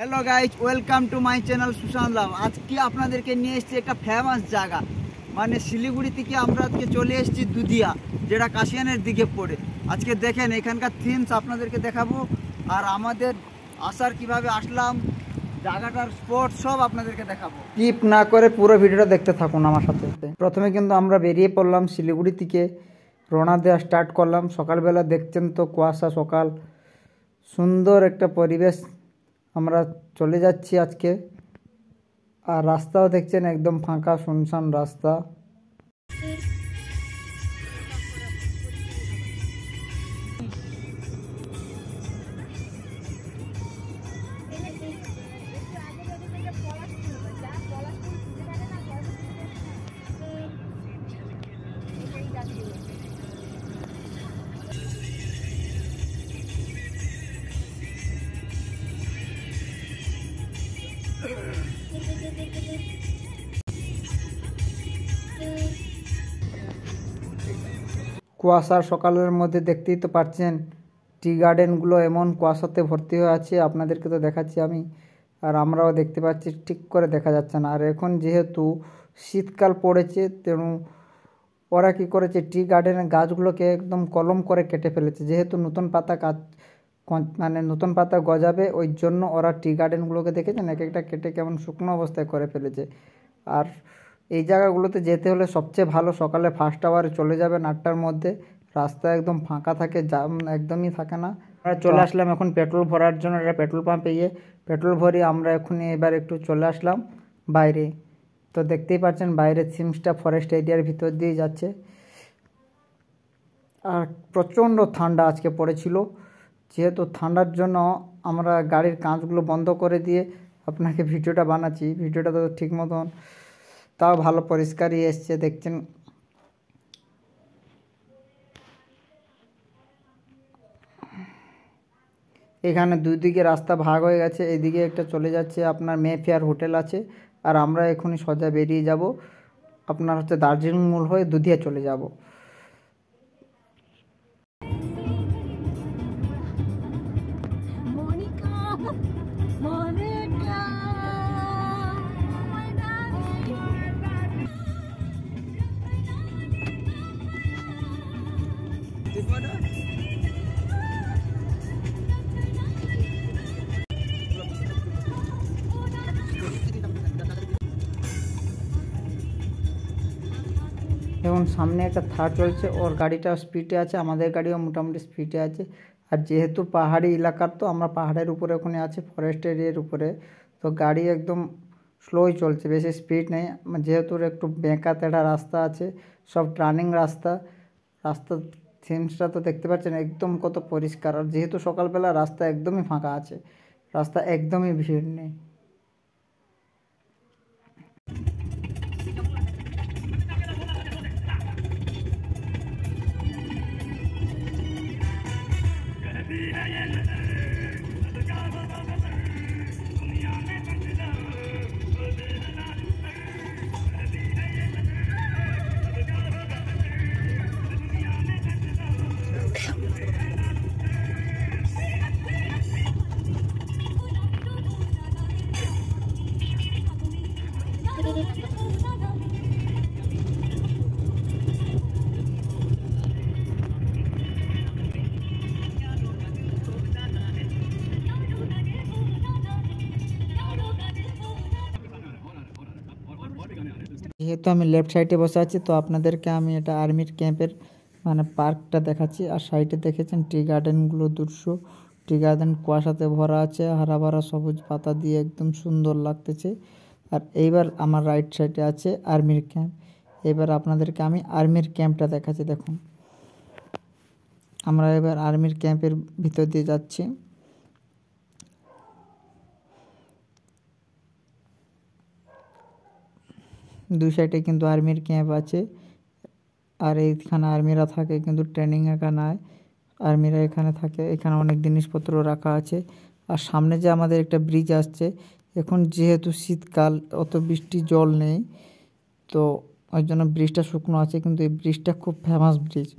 Hello guys, welcome to my channel Sushant love. আজকে আপনাদেরকে নিয়ে এসেছি একটা ফেমাস জায়গা, মানে শিলিগুড়ি থেকে আমরা আজকে চলে এসেছি দুধিয়া, যেটা কাশিয়ানের দিকে পড়ে। আজকে দেখেন এখানকার থিমস আপনাদেরকে দেখাবো, আর আমাদের আসার কিভাবে আসলাম, জায়গাটার স্পট সব আপনাদেরকে দেখাবো। স্কিপ না করে পুরো ভিডিওটা দেখতে থাকুন আমার সাথে। প্রথমে কিন্তু আমরা বেরিয়ে পড়লাম শিলিগুড়ি থেকে, রওনা দেওয়া স্টার্ট করলাম। সকালবেলা দেখছেন তো কুয়াশা, সকাল সুন্দর একটা পরিবেশ। আমরা চলে যাচ্ছি আজকে, আর রাস্তাও দেখছেন একদম ফাঁকা শুনশান রাস্তা। কুয়াশার সকালের মধ্যে দেখতেই তো পাচ্ছেন টি গার্ডেনগুলো এমন কুয়াশাতে ভর্তি হয়ে আছে, আপনাদেরকে তো দেখাচ্ছি আমি, আর আমরাও দেখতে পাচ্ছি, ঠিক করে দেখা যাচ্ছে না। আর এখন যেহেতু শীতকাল পড়েছে, তেমন ওরা কী করেছে, টি গার্ডেনের গাছগুলোকে একদম কলম করে কেটে ফেলেছে। যেহেতু নতুন পাতা মানে নতুন পাতা গজাবে, ওই জন্য ওরা টি গার্ডেনগুলোকে দেখেছেন এক একটা কেটে কেমন শুকনো অবস্থায় করে ফেলেছে। আর এই জায়গাগুলোতে যেতে হলে সবচেয়ে ভালো সকালে ফার্স্ট আওয়ারে চলে যাবেন 8টার মধ্যে। রাস্তা একদম ফাঁকা থাকে, জাম একদমই থাকে না। আমরা চলে আসলাম এখন পেট্রোল ভরার জন্য। এটা পেট্রোল পাম্পে গিয়ে পেট্রোল ভরি আমরা এখনই এবার একটু চলে আসলাম বাইরে। তো দেখতেই পাচ্ছেন বাইরে সিমসটা ফরেস্ট এরিয়ার ভিতর দিয়ে যাচ্ছে, আর প্রচণ্ড ঠান্ডা আজকে পড়েছিল। যেহেতু ঠান্ডার জন্য আমরা গাড়ির কাঁচগুলো বন্ধ করে দিয়ে আপনাকে ভিডিওটা বানাচ্ছি। ভিডিওটা তো ঠিক মতন, তাও ভালো পরিষ্কারই এসছে, দেখছেন। এখানে দুই দিকে রাস্তা ভাগ হয়ে গেছে, এদিকে একটা চলে যাচ্ছে আপনার মেফেয়ার হোটেল আছে, আর আমরা এখনই সোজা বেরিয়ে যাব আপনার হচ্ছে দার্জিলিং মোড় হয়ে দুধিয়া চলে যাব। এখন সামনে একটা থার চলছে, ওর গাড়িটা স্পিডে আছে, আমাদের গাড়িও মোটামুটি স্পিডে আছে। আর যেহেতু পাহাড়ি এলাকার, তো আমরা পাহাড়ের উপরে ওখানে আছে, ফরেস্ট এরিয়ার উপরে, তো গাড়ি একদম স্লোই চলছে, বেশি স্পিড নেই। যেহেতু একটু বেঁকা তেড়া রাস্তা আছে, সব টার্নিং রাস্তা। রাস্তার সিমসটা তো দেখতে পাচ্ছেন একদম কত পরিষ্কার। আর যেহেতু সকালবেলা রাস্তা একদমই ফাঁকা আছে, রাস্তা একদমই ভিড় নেই। যেহেতু আমি লেফট সাইডে বসে আছি, তো আপনাদেরকে আমি এটা আর্মির ক্যাম্পের মানে পার্কটা দেখাচ্ছি। আর সাইডে দেখেছেন টি গার্ডেনগুলো, দৃশ্য টি গার্ডেন কুয়াশাতে ভরা আছে, হারা ভরা সবুজ পাতা দিয়ে একদম সুন্দর লাগতেছে। আর এইবার আমার রাইট সাইডে আছে আর্মির ক্যাম্প। এবার আপনাদেরকে আমি আর্মির ক্যাম্পটা দেখাচ্ছি। দেখুন, আমরা এবার আর্মির ক্যাম্পের ভিতর দিয়ে যাচ্ছি। দুই সাইডে কিন্তু আর্মির ক্যাম্প আছে, আর এইখানে আর্মিরা থাকে, কিন্তু ট্রেনিং এখানে হয়, আর্মিরা এখানে থাকে। এখানে অনেক জিনিসপত্র রাখা আছে। আর সামনে যে আমাদের একটা ব্রিজ আসছে, এখন যেহেতু শীতকাল, অত বৃষ্টি জল নেই, তো ওই জন্য ব্রিজটা শুকনো আছে। কিন্তু এই ব্রিজটা খুব ফেমাস ব্রিজ।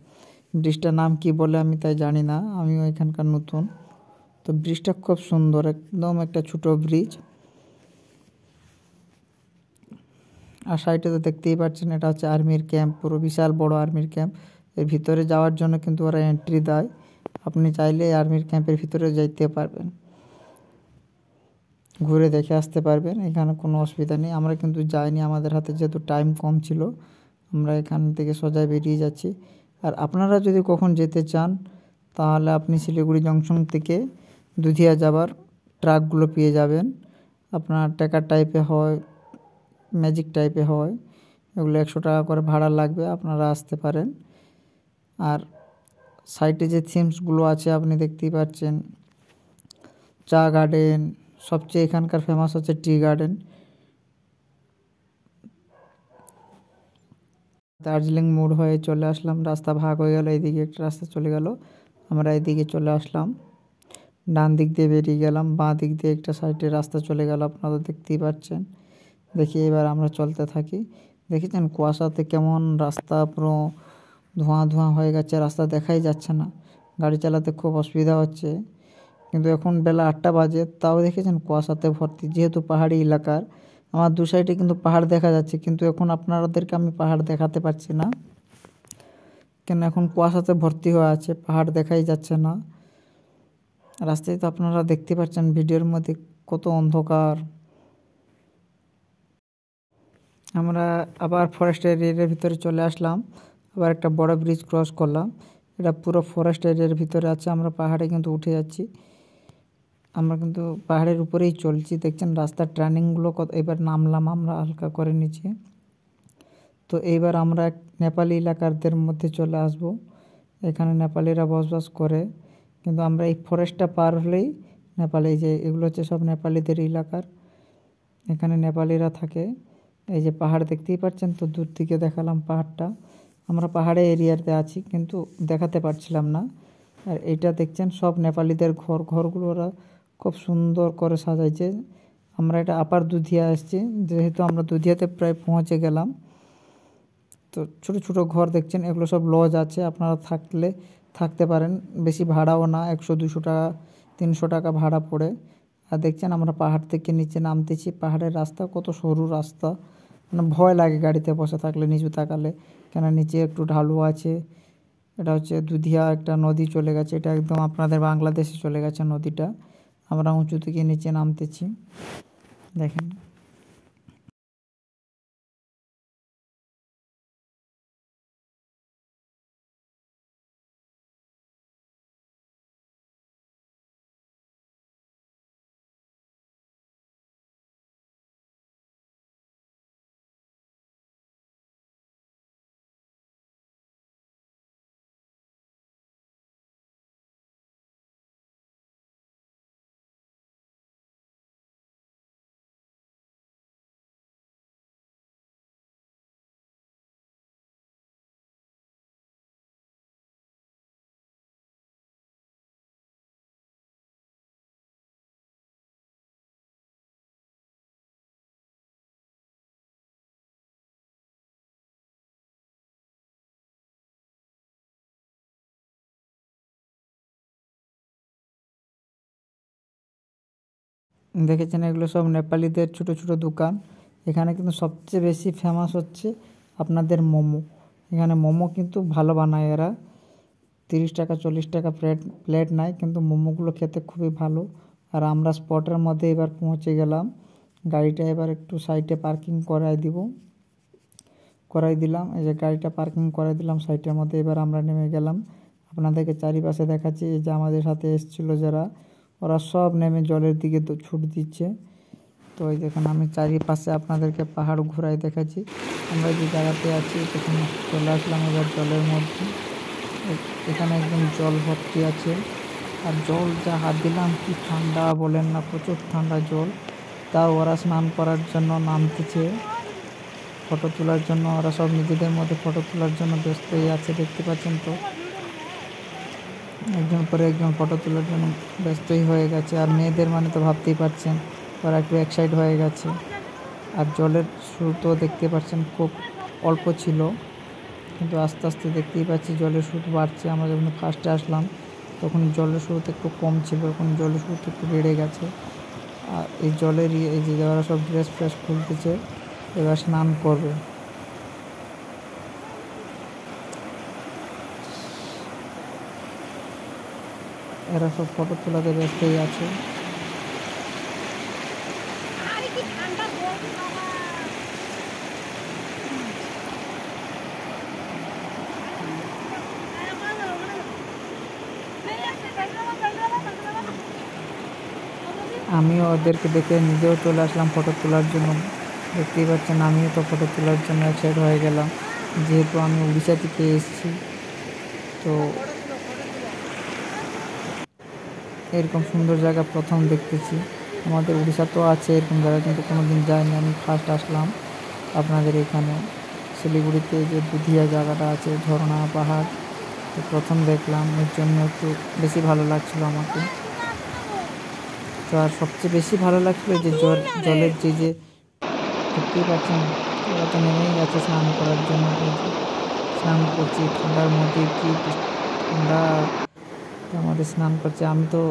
ব্রিজটার নাম কি বলে আমি তাই জানি না, আমিও এখানকার নতুন। তো ব্রিজটা খুব সুন্দর, একদম একটা ছোটো ব্রিজ। আর সাইডে তো দেখতেই পাচ্ছেন এটা হচ্ছে আর্মির ক্যাম্প, পুরো বিশাল বড় আর্মির ক্যাম্প। এর ভিতরে যাওয়ার জন্য কিন্তু ওরা এন্ট্রি দেয়, আপনি চাইলে আর্মির ক্যাম্পের ভিতরে যাইতে পারবেন, ঘুরে দেখে আসতে পারবেন, এখানে কোনো অসুবিধা নেই। আমরা কিন্তু যাইনি, আমাদের হাতে যেহেতু টাইম কম ছিল, আমরা এখান থেকে সোজা বেরিয়ে যাচ্ছি। আর আপনারা যদি কখন যেতে চান তাহলে আপনি শিলিগুড়ি জংশন থেকে দুধিয়া যাবার ট্রাকগুলো পেয়ে যাবেন। আপনার ট্যাকার টাইপে হয়, ম্যাজিক টাইপে হয়, এগুলো 100 টাকা করে ভাড়া লাগবে, আপনারা আসতে পারেন। আর সাইডে যে থিমসগুলো আছে আপনি দেখতেই পাচ্ছেন, চা গার্ডেন, সবচেয়ে এখানকার ফেমাস হচ্ছে টি গার্ডেন। দার্জিলিং মোড় হয়ে চলে আসলাম, রাস্তা ভাগ হয়ে গেল, এইদিকে একটা রাস্তা চলে গেল, আমরা এইদিকে চলে আসলাম। ডান দিক দিয়ে বেরিয়ে গেলাম, বাঁ দিক দিয়ে একটা সাইডে রাস্তা চলে গেল, আপনারা দেখতেই পাচ্ছেন। দেখি এবার আমরা চলতে থাকি। দেখেছেন কুয়াশাতে কেমন রাস্তা পুরো ধোঁয়া ধোঁয়া হয়ে গেছে, রাস্তা দেখাই যাচ্ছে না, গাড়ি চালাতে খুব অসুবিধা হচ্ছে। কিন্তু এখন বেলা 8টা বাজে, তাও দেখেছেন কুয়াশাতে ভর্তি, যেহেতু পাহাড়ি এলাকার। আমার দু সাইডে কিন্তু পাহাড় দেখা যাচ্ছে, কিন্তু এখন আপনাদেরকে আমি পাহাড় দেখাতে পারছি না, কেন এখন কুয়াশাতে ভর্তি হয়ে আছে, পাহাড় দেখাই যাচ্ছে না। রাস্তায় তো আপনারা দেখতে পাচ্ছেন ভিডিওর মধ্যে কত অন্ধকার। আমরা আবার ফরেস্ট এরিয়ার ভিতরে চলে আসলাম, আবার একটা বড় ব্রিজ ক্রস করলাম, এটা পুরো ফরেস্ট এরিয়ার ভিতরে আছে। আমরা পাহাড়ে কিন্তু উঠে যাচ্ছি, আমরা কিন্তু পাহাড়ের উপরেই চলছি। দেখছেন রাস্তার টার্নিংগুলো কত। এবার নামলাম আমরা হালকা করে নিচে। তো এইবার আমরা নেপালি এলাকারদের মধ্যে চলে আসব, এখানে নেপালিরা বসবাস করে। কিন্তু আমরা এই ফরেস্টটা পার হলেই নেপালি, যে এগুলো হচ্ছে সব নেপালিদের এলাকার, এখানে নেপালিরা থাকে। এই যে পাহাড় দেখতেই পাচ্ছেন, তো দূর থেকে দেখালাম পাহাড়টা। আমরা পাহাড়ে এরিয়াতে আছি কিন্তু দেখাতে পারছিলাম না। আর এইটা দেখছেন সব নেপালিদের ঘর, ঘরগুলো ওরা খুব সুন্দর করে সাজাইছে। আমরা এটা আপার দুধিয়া এসেছি, যেহেতু আমরা দুধিয়াতে প্রায় পৌঁছে গেলাম। তো ছোট ছোট ঘর দেখছেন, এগুলো সব লজ আছে, আপনারা থাকতে পারেন, বেশি ভাড়াও না, 100-200 টাকা 300 টাকা ভাড়া পড়ে। আর দেখছেন আমরা পাহাড় থেকে নিচে নামতেছি, পাহাড়ের রাস্তা কত সরু রাস্তা, মানে ভয় লাগে গাড়িতে বসে থাকলে নিচু তাকালে, কেন নিচে একটু ঢালু আছে। এটা হচ্ছে দুধিয়া একটা নদী চলে গেছে, এটা একদম আপনাদের বাংলাদেশে চলে গেছে নদীটা। আমরা উঁচু থেকে নিচে নামতেছি, দেখেন। দেখেছেন এগুলো সব নেপালিদের ছোট ছোট দোকান। এখানে কিন্তু সবচেয়ে বেশি ফেমাস হচ্ছে আপনাদের মোমো। এখানে মোমো কিন্তু ভালো বানায় এরা, 30 টাকা 40 টাকা প্লেট নেয়, কিন্তু মোমোগুলো খেতে খুবই ভালো। আর আমরা স্পটের মধ্যে এবার পৌঁছে গেলাম, গাড়িটা এবার একটু সাইডে পার্কিং করাই দিলাম। এই যে গাড়িটা পার্কিং করাই দিলাম সাইডের মধ্যে, এবার আমরা নেমে গেলাম। আপনাদেরকে চারিপাশে দেখাচ্ছি, এই যে আমাদের সাথে এসেছিলো যারা, ওরা সব নেমে জলের দিকে ছুট দিচ্ছে। তো এই দেখুন আমি চারিপাশে আপনাদেরকে পাহাড় ঘোরাই দেখাচ্ছি। আমরা যে জায়গাতে আছি তখন চলে আসলাম এবার জলের মধ্যে। এখানে একদম জল ভর্তি আছে, আর জল যা হাত দিলাম কি ঠান্ডা বলেন না, প্রচুর ঠান্ডা জল। তাও ওরা স্নান করার জন্য নামতেছে, ফটো তোলার জন্য। ওরা সব নিজেদের মধ্যে ফটো তোলার জন্য ব্যস্তই আছে, দেখতে পাচ্ছেন তো, একজন পরে একজন ফটো তোলার জন্য ব্যস্তই হয়ে গেছে। আর মেয়েদের মানে তো ভাবতেই পারছেন, ওরা একটু এক্সাইট হয়ে গেছে। আর জলের স্রোতও দেখতে পাচ্ছেন খুব অল্প ছিল, কিন্তু আস্তে আস্তে দেখতেই পাচ্ছি জলের স্রোত বাড়ছে। আমরা যখন ফার্স্টে আসলাম তখন জলের স্রোত একটু কম ছিল, এখন জলের স্রোত একটু বেড়ে গেছে। আর এই জলের এই যে যারা সব ড্রেস ফ্রেস খুলতেছে, এবার স্নান করবে। এরা সব ফটো তোলাতে ব্যস্তই আছে। আমিও ওদেরকে দেখে নিজেও চলে আসলাম ফটো তোলার জন্য। দেখতেই পাচ্ছেন আমিও তো ফটো তোলার জন্য এক্সাইট হয়ে গেলাম, যেহেতু আমি উড়িষ্যা থেকে এসেছি। তো এরকম সুন্দর জায়গা প্রথম দেখতেছি। আমাদের উড়িষ্যাতেও আছে এরকম জায়গা, কিন্তু কোনোদিন যাইনি, আমি ফার্স্ট আসলাম আপনাদের এখানে শিলিগুড়িতে। যে দুধিয়া জায়গাটা আছে, ঝর্ণা পাহাড়, তো প্রথম দেখলাম, এর জন্য একটু বেশি ভালো লাগছিল আমাকে। তো আর সবচেয়ে বেশি ভালো লাগছিল যে জলের যে দেখতেই পাচ্ছেন ওরা তো নেমেই গেছে স্নান করার জন্য। এই যে স্নান করছি ঠান্ডার মধ্যে, কি ঠান্ডা, আমাদের স্নান করছে। আমি তো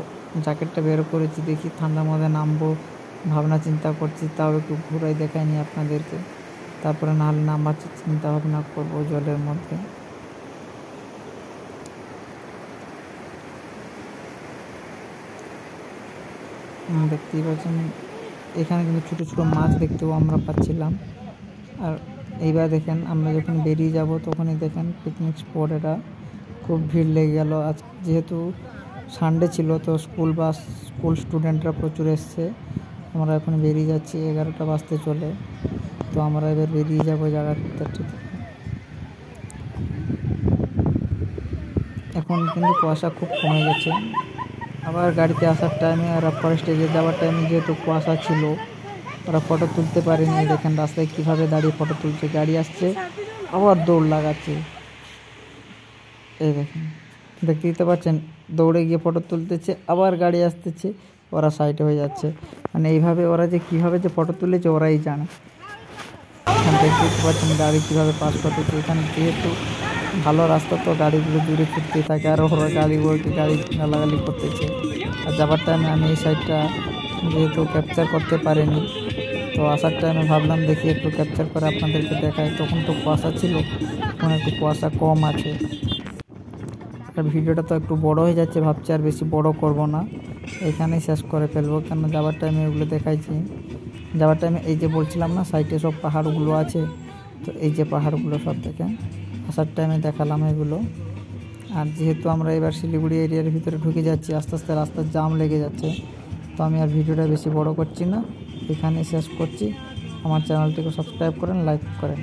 জ্যাকেটটা বের করেছি, দেখি ঠান্ডার মধ্যে নামবো ভাবনা চিন্তা করছি, তাও একটু ঘুরাই দেখাইনি আপনাদেরকে। তারপরে নাহলে নামার চিন্তা ভাবনা করবো জলের মধ্যে। দেখতেই পাচ্ছেন এখানে কিন্তু ছোটো ছোটো মাছ দেখতেও আমরা পাচ্ছিলাম। আর এইবার দেখেন আমরা যখন বেরিয়ে যাব তখনই দেখেন পিকনিক স্পট, এটা খুব ভিড় লেগে গেল। আজ যেহেতু সানডে ছিল, তো স্কুল স্টুডেন্টরা প্রচুর এসছে। আমরা এখন বেরিয়ে যাচ্ছি, 11টা বাজতে চলে। তো আমরা এবার বেরিয়ে যাব জায়গাটা থেকে। এখন কিন্তু কুয়াশা খুব কমে গেছে। আবার গাড়িতে আসার টাইমে আর ফরেস্টে যাওয়ার টাইমে যেহেতু কুয়াশা ছিল, ওরা ফটো তুলতে পারেনি। দেখেন রাস্তায় কীভাবে দাঁড়িয়ে ফটো তুলছে, গাড়ি আসছে আবার দৌড় লাগাচ্ছে। এই দেখেন, দেখতেই তো পাচ্ছেন, দৌড়ে গিয়ে ফটো তুলতেছে, আবার গাড়ি আসতেছে, ওরা সাইডে হয়ে যাচ্ছে। মানে এইভাবে ওরা যে কীভাবে যে ফটো তুলেছে ওরাই জানে। এখান দেখতেই তো পাচ্ছেন গাড়ি কীভাবে পাস করতেছে। এখানে যেহেতু ভালো রাস্তা, তো গাড়িগুলো দূরে ছুটতেই থাকে, আর ওরা গাড়িগুলোকে গাড়ি গালাগালি করতেছে। আর যাবার টাইমে আমি এই সাইডটা যেহেতু ক্যাপচার করতে পারিনি, তো আসার টাইমে ভাবলাম দেখি একটু ক্যাপচার করে আপনাদেরকে দেখাই। তখন তো কুয়াশা ছিল, এখন একটু কুয়াশা কম আছে। আর ভিডিওটা তো একটু বড় হয়ে যাচ্ছে, ভাবছি আর বেশি বড় করব না, এখানেই শেষ করে ফেলবো। কেন যাওয়ার টাইমে এগুলো দেখাইছি। যাওয়ার টাইমে এই যে বলছিলাম না সাইডে সব পাহাড়গুলো আছে, তো এই যে পাহাড়গুলো সব দেখেন, আসার টাইমে দেখালাম এগুলো। আর যেহেতু আমরা এবার শিলিগুড়ি এরিয়ার ভিতরে ঢুকে যাচ্ছি, আস্তে আস্তে রাস্তার জাম লেগে যাচ্ছে, তো আমি আর ভিডিওটা বেশি বড় করছি না, এখানেই শেষ করছি। আমার চ্যানেলটিকে সাবস্ক্রাইব করেন, লাইক করেন।